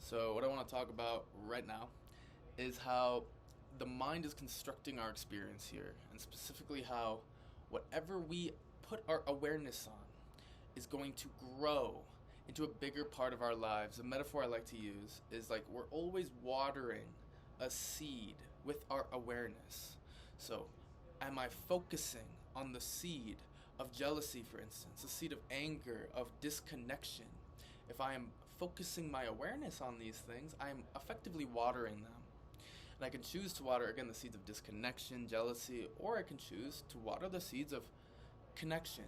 So, what I want to talk about right now is how the mind is constructing our experience here, and specifically how whatever we put our awareness on is going to grow into a bigger part of our lives. A metaphor I like to use is like we're always watering a seed with our awareness. So, am I focusing on the seed of jealousy, for instance, a seed of anger, of disconnection? If I am focusing my awareness on these things, I am effectively watering them. And I can choose to water, again, the seeds of disconnection, jealousy, or I can choose to water the seeds of connection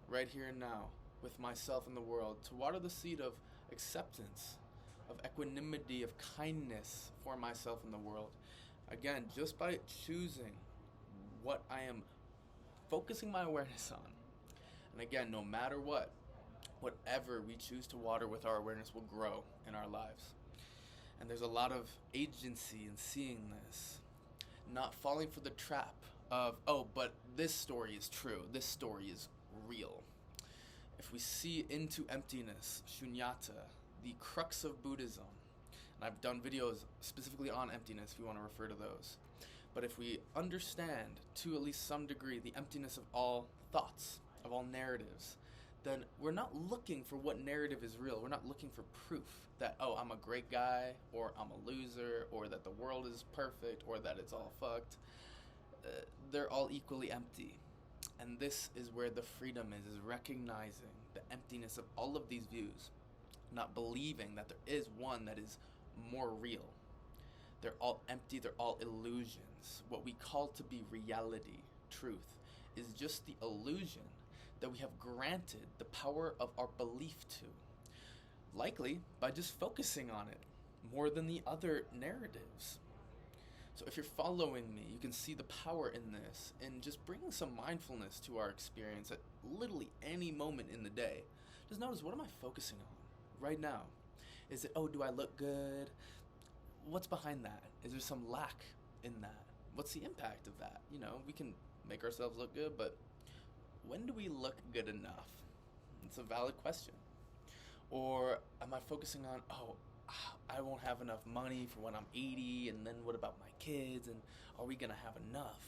right here and now with myself and the world, to water the seed of acceptance, of equanimity, of kindness for myself and the world. Again, just by choosing what I am focusing my awareness on. And again, no matter what, whatever we choose to water with our awareness will grow in our lives. And there's a lot of agency in seeing this, not falling for the trap of, oh, but this story is true, this story is real. If we see into emptiness, shunyata, the crux of Buddhism, and I've done videos specifically on emptiness if you want to refer to those, but if we understand to at least some degree the emptiness of all thoughts, of all narratives, then we're not looking for what narrative is real. We're not looking for proof that, oh, I'm a great guy, or I'm a loser, or that the world is perfect, or that it's all fucked. They're all equally empty. And this is where the freedom is recognizing the emptiness of all of these views, not believing that there is one that is more real. They're all empty, they're all illusions. What we call to be reality, truth, is just the illusion that we have granted the power of our belief to, likely by just focusing on it more than the other narratives. So if you're following me, you can see the power in this and just bringing some mindfulness to our experience at literally any moment in the day. Just notice, what am I focusing on right now? Is it, oh, do I look good? What's behind that? Is there some lack in that? What's the impact of that? You know, we can make ourselves look good, but when do we look good enough? It's a valid question. Or am I focusing on, oh, I won't have enough money for when I'm 80, and then what about my kids, and are we going to have enough?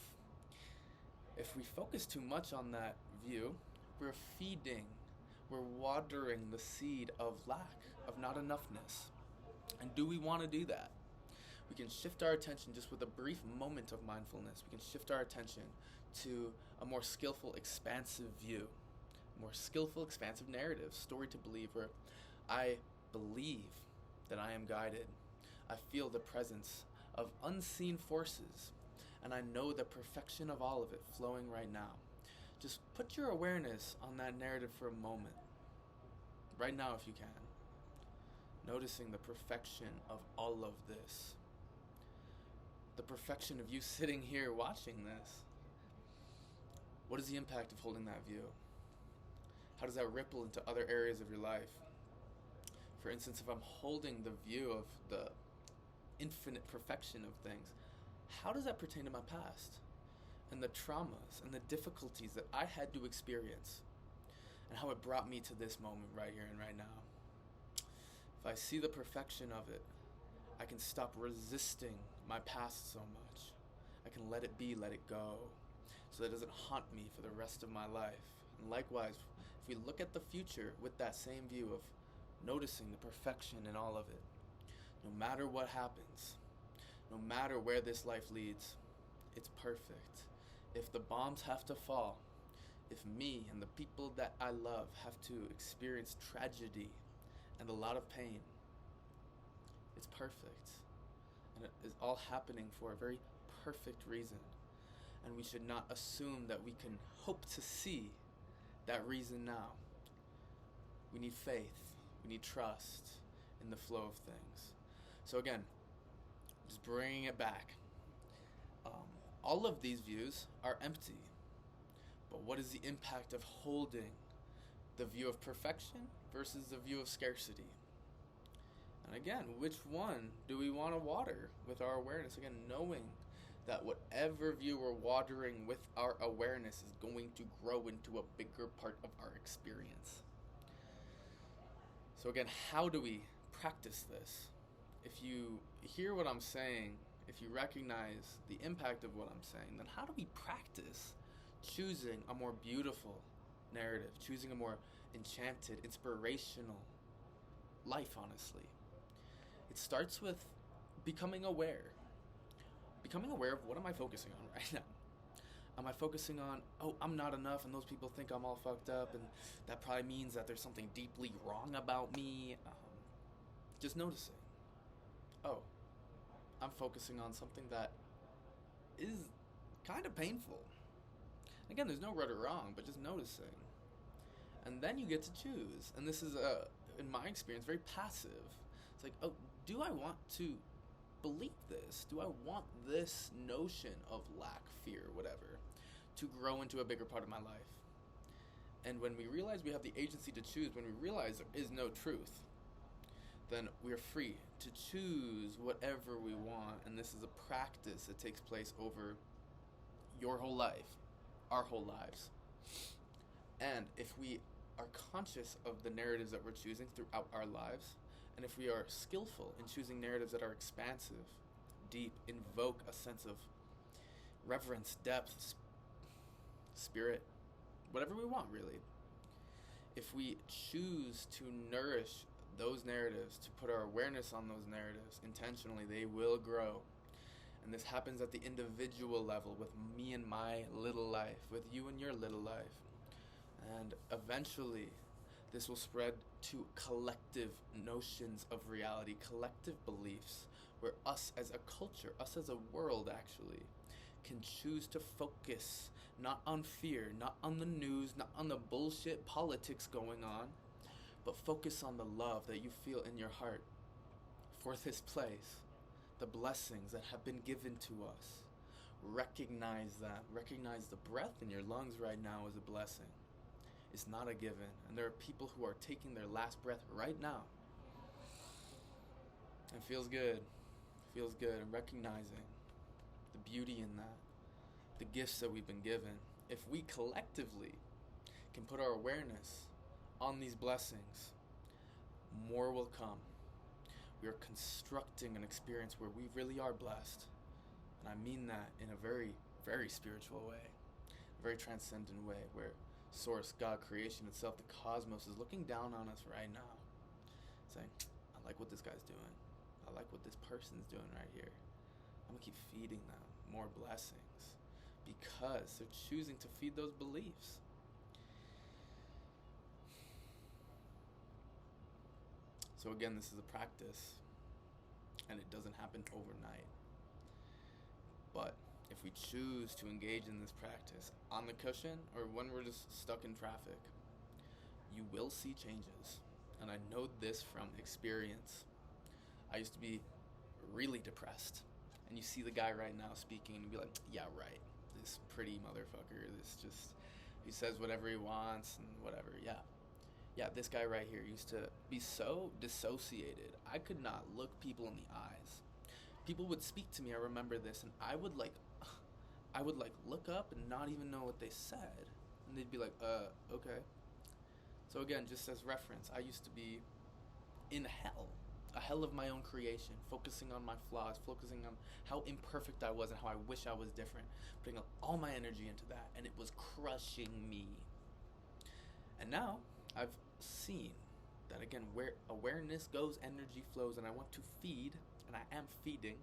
If we focus too much on that view, we're watering the seed of lack, of not enoughness. And do we want to do that? We can shift our attention just with a brief moment of mindfulness. We can shift our attention to a more skillful, expansive view, more skillful, expansive narrative, story to believe, where I believe that I am guided. I feel the presence of unseen forces, and I know the perfection of all of it flowing right now. Just put your awareness on that narrative for a moment, right now if you can, noticing the perfection of all of this. The perfection of you sitting here watching this. What is the impact of holding that view? How does that ripple into other areas of your life? For instance, if I'm holding the view of the infinite perfection of things, how does that pertain to my past? And the traumas and the difficulties that I had to experience, and how it brought me to this moment right here and right now. If I see the perfection of it, I can stop resisting my past so much. I can let it be, let it go, so that it doesn't haunt me for the rest of my life. And likewise, if we look at the future with that same view of noticing the perfection in all of it, no matter what happens, no matter where this life leads, it's perfect. If the bombs have to fall, if me and the people that I love have to experience tragedy and a lot of pain, it's perfect. And it is all happening for a very perfect reason. And we should not assume that we can hope to see that reason now. We need faith. We need trust in the flow of things. So again, just bringing it back. All of these views are empty. But what is the impact of holding the view of perfection versus the view of scarcity? And again, which one do we want to water with our awareness? Again, knowing that whatever view we're watering with our awareness is going to grow into a bigger part of our experience. So again, how do we practice this? if you hear what I'm saying, if you recognize the impact of what I'm saying, then how do we practice choosing a more beautiful narrative, choosing a more enchanted, inspirational life, honestly? It starts with becoming aware. Becoming aware of what am I focusing on right now? Am I focusing on, oh, I'm not enough and those people think I'm all fucked up and that probably means that there's something deeply wrong about me? Just noticing. Oh, I'm focusing on something that is kind of painful. Again, there's no right or wrong, but just noticing. And then you get to choose. And this is, in my experience, very passive. It's like, oh, do I want to believe this? Do I want this notion of lack, fear, whatever, to grow into a bigger part of my life? And when we realize we have the agency to choose, when we realize there is no truth, then we are free to choose whatever we want. And this is a practice that takes place over your whole life, our whole lives. And if we are conscious of the narratives that we're choosing throughout our lives, and if we are skillful in choosing narratives that are expansive, deep, invoke a sense of reverence, depth, spirit, whatever we want, really. If we choose to nourish those narratives, to put our awareness on those narratives intentionally, they will grow. And this happens at the individual level, with me and my little life, with you and your little life. And eventually, this will spread to collective notions of reality, collective beliefs, where us as a culture, us as a world actually, can choose to focus not on fear, not on the news, not on the bullshit politics going on, but focus on the love that you feel in your heart for this place, the blessings that have been given to us. Recognize that. Recognize the breath in your lungs right now is a blessing. It's not a given. And there are people who are taking their last breath right now. It feels good. It feels good. And recognizing the beauty in that, the gifts that we've been given. If we collectively can put our awareness on these blessings, more will come. We are constructing an experience where we really are blessed. And I mean that in a very, very spiritual way, a very transcendent way, where Source, God, creation itself, the cosmos is looking down on us right now, saying, I like what this guy's doing. I like what this person's doing right here. I'm gonna keep feeding them more blessings because they're choosing to feed those beliefs. So again, this is a practice, and it doesn't happen overnight. But if we choose to engage in this practice on the cushion or when we're just stuck in traffic, you will see changes. And I know this from experience. I used to be really depressed. And you see the guy right now speaking and be like, yeah, right. This pretty motherfucker, he says whatever he wants and whatever, yeah. Yeah, this guy right here used to be so dissociated. I could not look people in the eyes. People would speak to me, I remember this, and I would look up and not even know what they said. And they'd be like, okay. So again, just as reference, I used to be in hell, a hell of my own creation, focusing on my flaws, focusing on how imperfect I was and how I wish I was different, putting all my energy into that, and it was crushing me. And now, I've seen that again, where awareness goes, energy flows, and I want to feed, and I am feeding,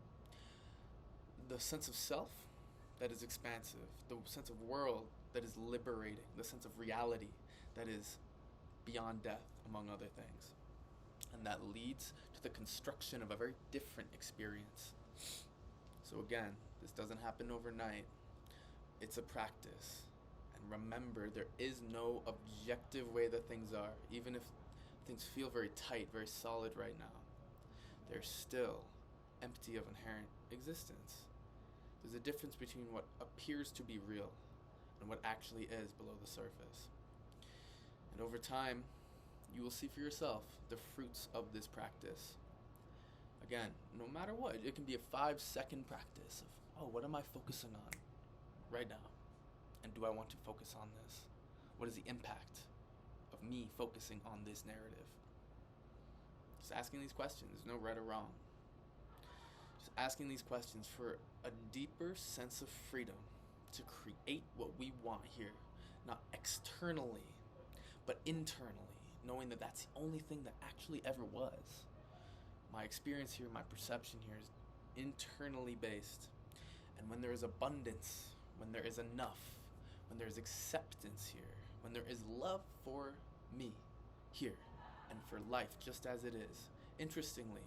the sense of self that is expansive, the sense of world that is liberating, the sense of reality that is beyond death, among other things. And that leads to the construction of a very different experience. So again, this doesn't happen overnight. It's a practice. And remember, there is no objective way that things are. Even if things feel very tight, very solid right now, they're still empty of inherent existence. There's a difference between what appears to be real and what actually is below the surface. And over time, you will see for yourself the fruits of this practice. Again, no matter what, it can be a 5-second practice of, what am I focusing on right now? And do I want to focus on this? What is the impact of me focusing on this narrative? Just asking these questions. There's no right or wrong. asking these questions for a deeper sense of freedom to create what we want here, not externally, but internally, knowing that that's the only thing that actually ever was. My experience here, my perception here is internally based. And when there is abundance, when there is enough, when there is acceptance here, when there is love for me here and for life just as it is, interestingly,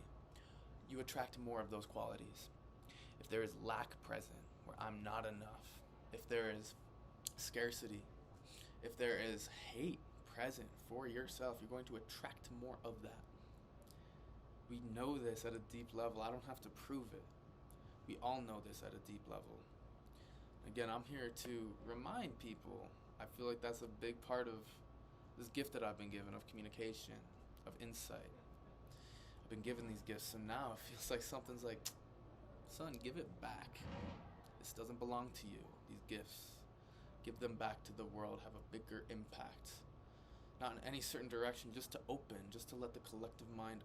you attract more of those qualities. If there is lack present, where I'm not enough, if there is scarcity, if there is hate present for yourself, you're going to attract more of that. We know this at a deep level. I don't have to prove it. We all know this at a deep level. Again, I'm here to remind people. I feel like that's a big part of this gift that I've been given of communication, of insight. I've been given these gifts, so now it feels like something's like, son, give it back. This doesn't belong to you, these gifts. Give them back to the world, have a bigger impact. Not in any certain direction, just to open, just to let the collective mind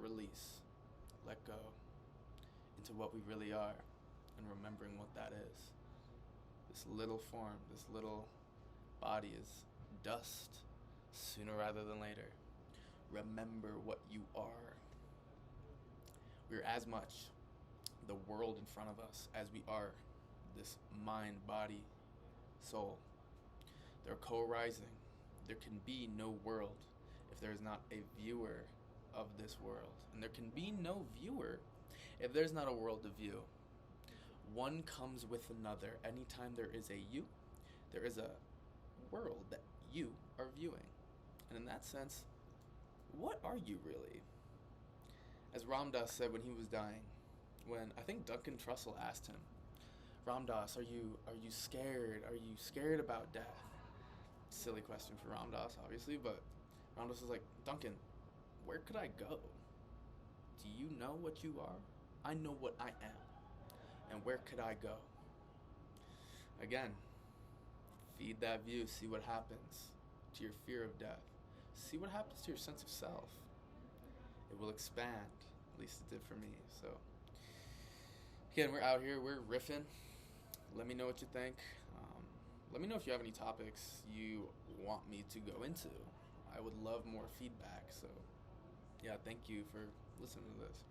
release, let go into what we really are, and remembering what that is. This little form, this little body is dust, sooner rather than later. Remember what you are. We're as much the world in front of us as we are this mind, body, soul. They're co-rising. There can be no world if there is not a viewer of this world. And there can be no viewer if there's not a world to view. One comes with another. Anytime there is a you, there is a world that you are viewing. And in that sense, what are you really? As Ram Dass said when he was dying, when I think Duncan Trussell asked him, Ram Dass, are you scared? Are you scared about death? Silly question for Ram Dass, obviously, but Ram Dass was like, Duncan, where could I go? Do you know what you are? I know what I am. And where could I go? Again, feed that view, see what happens to your fear of death. See what happens to your sense of self. It will expand, at least it did for me. So, again, we're out here, we're riffing. Let me know what you think. Let me know if you have any topics you want me to go into. I would love more feedback. So, yeah, thank you for listening to this.